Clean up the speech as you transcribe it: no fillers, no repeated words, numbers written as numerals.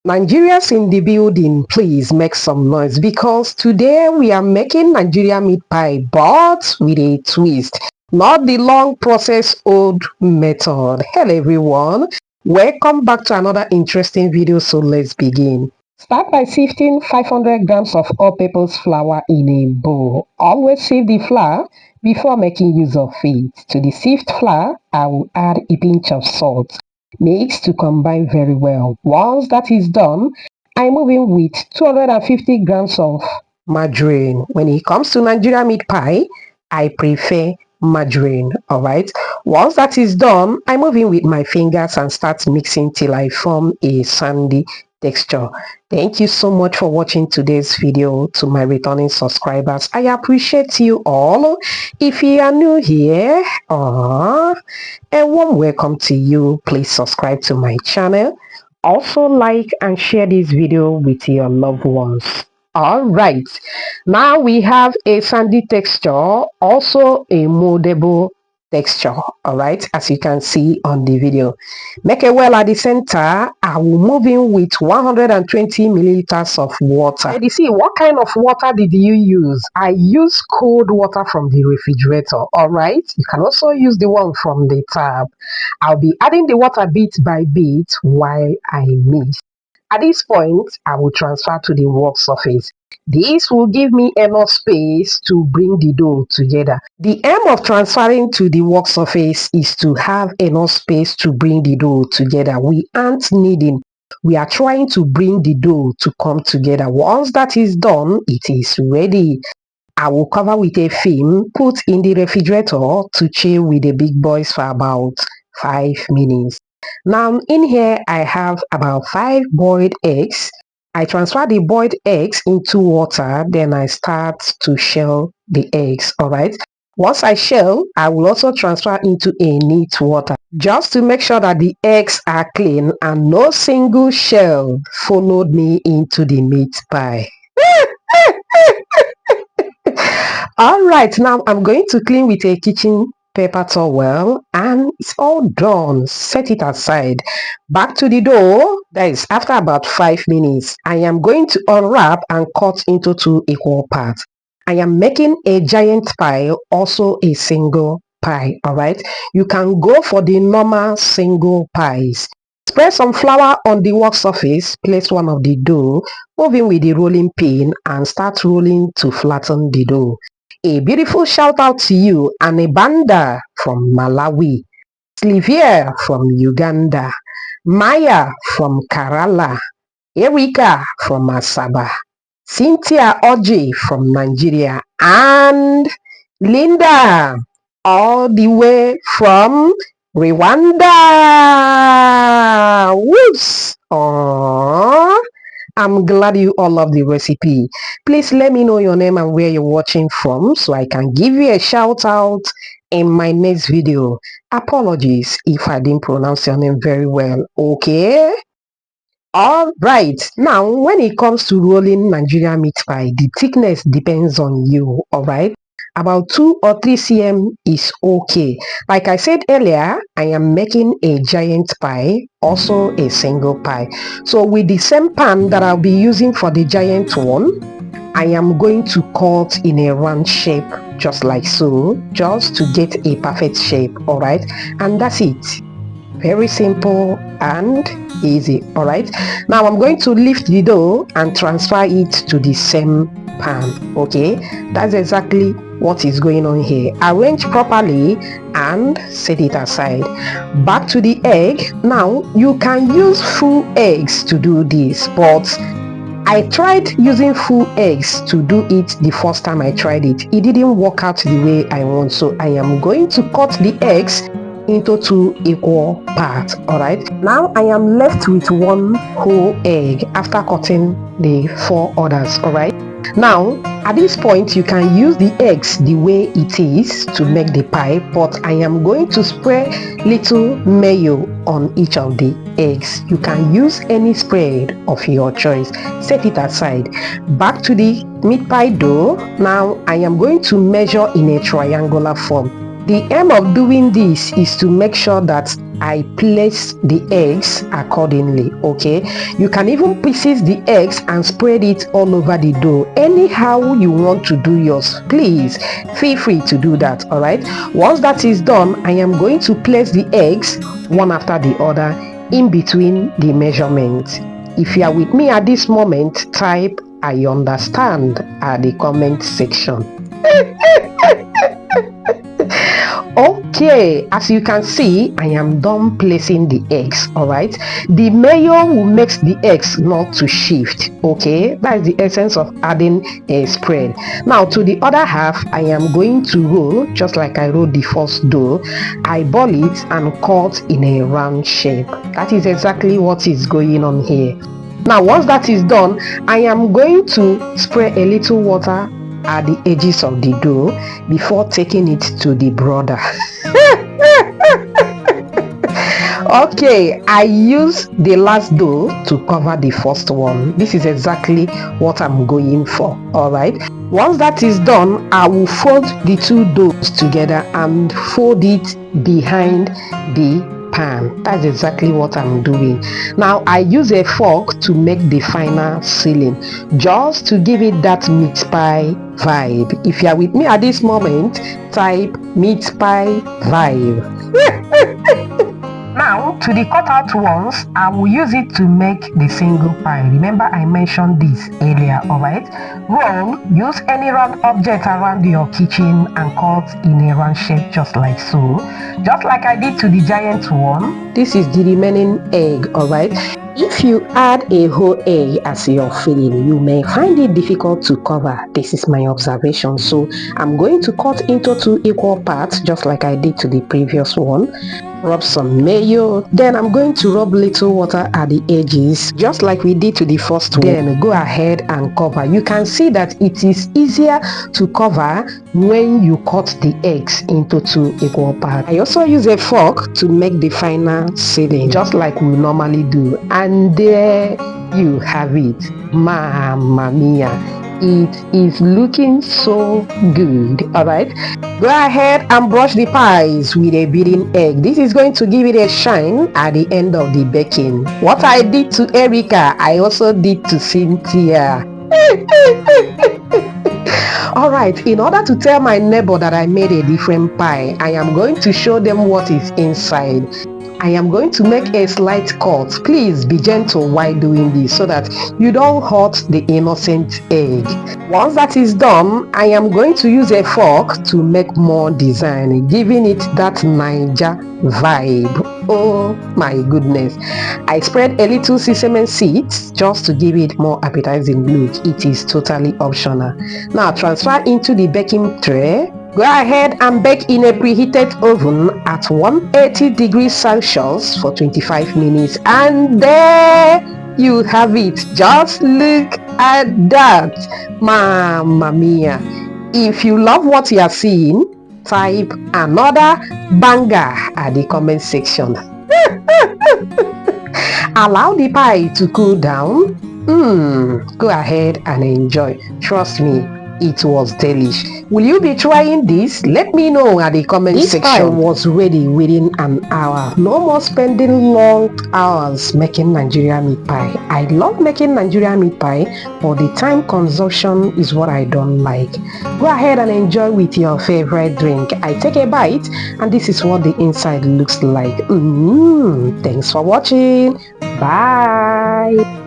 Nigerians in the building, please make some noise because today we are making Nigeria meat pie, but with a twist, not the long process old method. Hello everyone, welcome back to another interesting video. So let's begin. Start by sifting 500 grams of all-purpose flour in a bowl. Always sieve the flour before making use of it. To the sieved flour, I will add a pinch of salt. Mix to combine very well. Once that is done, I move in with 250 grams of margarine. When it comes to Nigeria meat pie, I prefer margarine. Alright. Once that is done, I move in with my fingers and start mixing till I form a sandy texture. Thank you so much for watching today's video. To my returning subscribers, I appreciate you all. If you are new here, a warm welcome to you. Please subscribe to my channel. Also like and share this video with your loved ones. Alright, now we have a sandy texture, also a moldable texture. Alright, as you can see on the video. Make a well at the center. I will move in with 120 milliliters of water. And you see, what kind of water did you use? I use cold water from the refrigerator. Alright, you can also use the one from the tap. I'll be adding the water bit by bit while I mix. At this point, I will transfer to the work surface. This will give me enough space to bring the dough together. The aim of transferring to the work surface is to have enough space to bring the dough together. We aren't kneading. We are trying to bring the dough to come together. Once that is done, it is ready. I will cover with a film, put in the refrigerator to chill with the big boys for about 5 minutes. Now in here I have about 5 boiled eggs. I transfer the boiled eggs into water, then I start to shell the eggs. Alright. Once I shell, I will also transfer into a neat water just to make sure that the eggs are clean and no single shell followed me into the meat pie. Alright, now I'm going to clean with a kitchen paper towel and it's all done. Set it aside. Back to the dough. That is after about 5 minutes. I am going to unwrap and cut into 2 equal parts. I am making a giant pie, also a single pie. Alright, you can go for the normal single pies. Spread some flour on the work surface, place one of the dough, move in with the rolling pin and start rolling to flatten the dough. A beautiful shout out to you, Anibanda from Malawi, Slivier from Uganda, Maya from Kerala, Erika from Asaba, Cynthia Oji from Nigeria, and Linda all the way from Rwanda. Whoops! Aww. I'm glad you all love the recipe. Please let me know your name and where you're watching from so I can give you a shout out in my next video. Apologies if I didn't pronounce your name very well, okay? Alright, now when it comes to rolling Nigeria meat pie, the thickness depends on you, alright? About 2 or 3 cm is okay. Like I said earlier, I am making a giant pie, also a single pie. So with the same pan that I'll be using for the giant one, I am going to cut in a round shape just like so, just to get a perfect shape, alright? And that's it. Very simple and easy. Alright, now I'm going to lift the dough and transfer it to the same pan. Okay, that's exactly what is going on here. Arrange properly and set it aside. Back to the egg. Now you can use full eggs to do this, but I tried using full eggs to do it the first time I tried it. It didn't work out the way I want, so I am going to cut the eggs into 2 equal parts. Alright, now I am left with 1 whole egg after cutting the 4 others. Alright, now at this point you can use the eggs the way it is to make the pie, but I am going to spray little mayo on each of the eggs. You can use any spread of your choice. Set it aside. Back to the meat pie dough. Now I am going to measure in a triangular form. The aim of doing this is to make sure that I place the eggs accordingly, okay? You can even pieces the eggs and spread it all over the dough. Anyhow you want to do yours, please feel free to do that, all right? Once that is done, I am going to place the eggs one after the other in between the measurement. If you are with me at this moment, type "I understand" at the comment section. Okay, as you can see, I am done placing the eggs, all right? The mayo will make the eggs not to shift, okay? That is the essence of adding a spread. Now, to the other half, I am going to roll, just like I rolled the first dough. I ball it and cut in a round shape. That is exactly what is going on here. Now, once that is done, I am going to spray a little water at the edges of the dough before taking it to the brother. Okay, I use the last dough to cover the first one. This is exactly what I'm going for, all right? Once that is done, I will fold the two doughs together and fold it behind the pan. That's exactly what I'm doing. Now I use a fork to make the final sealing, just to give it that meat pie vibe. If you are with me at this moment, type meat pie vibe. Now, to the cut out ones, I will use it to make the single pie. Remember I mentioned this earlier, alright? Roll, use any round object around your kitchen and cut in a round shape just like so. Just like I did to the giant one. This is the remaining egg, alright? If you add a whole egg as your filling, you may find it difficult to cover. This is my observation. So I'm going to cut into 2 equal parts, just like I did to the previous one. Rub some mayo, then I'm going to rub little water at the edges, just like we did to the first one. Then go ahead and cover. You can see that it is easier to cover when you cut the eggs into 2 equal parts. I also use a fork to make the final sealing, just like we normally do. And there you have it. Mamma mia, it is looking so good. All right, go ahead and brush the pies with a beaten egg. This is going to give it a shine at the end of the baking. What I did to Erica, I also did to Cynthia. Alright, in order to tell my neighbor that I made a different pie, I am going to show them what is inside. I am going to make a slight cut. Please be gentle while doing this so that you don't hurt the innocent egg. Once that is done, I am going to use a fork to make more design, giving it that Niger vibe. Oh my goodness. I spread a little sesame seeds just to give it more appetizing look. It is totally optional. Now transfer into the baking tray. Go ahead and bake in a preheated oven at 180 degrees Celsius for 25 minutes. And there you have it. Just look at that. Mamma mia. If you love what you are seeing, type another banger at the comment section. Allow the pie to cool down. Go ahead and enjoy. Trust me, it was delish. Will you be trying this? Let me know at the comment section. This pie was ready within an hour. No more spending long hours making Nigerian meat pie. I love making Nigerian meat pie, but the time consumption is what I don't like. Go ahead and enjoy with your favorite drink. I take a bite and this is what the inside looks like. Thanks for watching. Bye.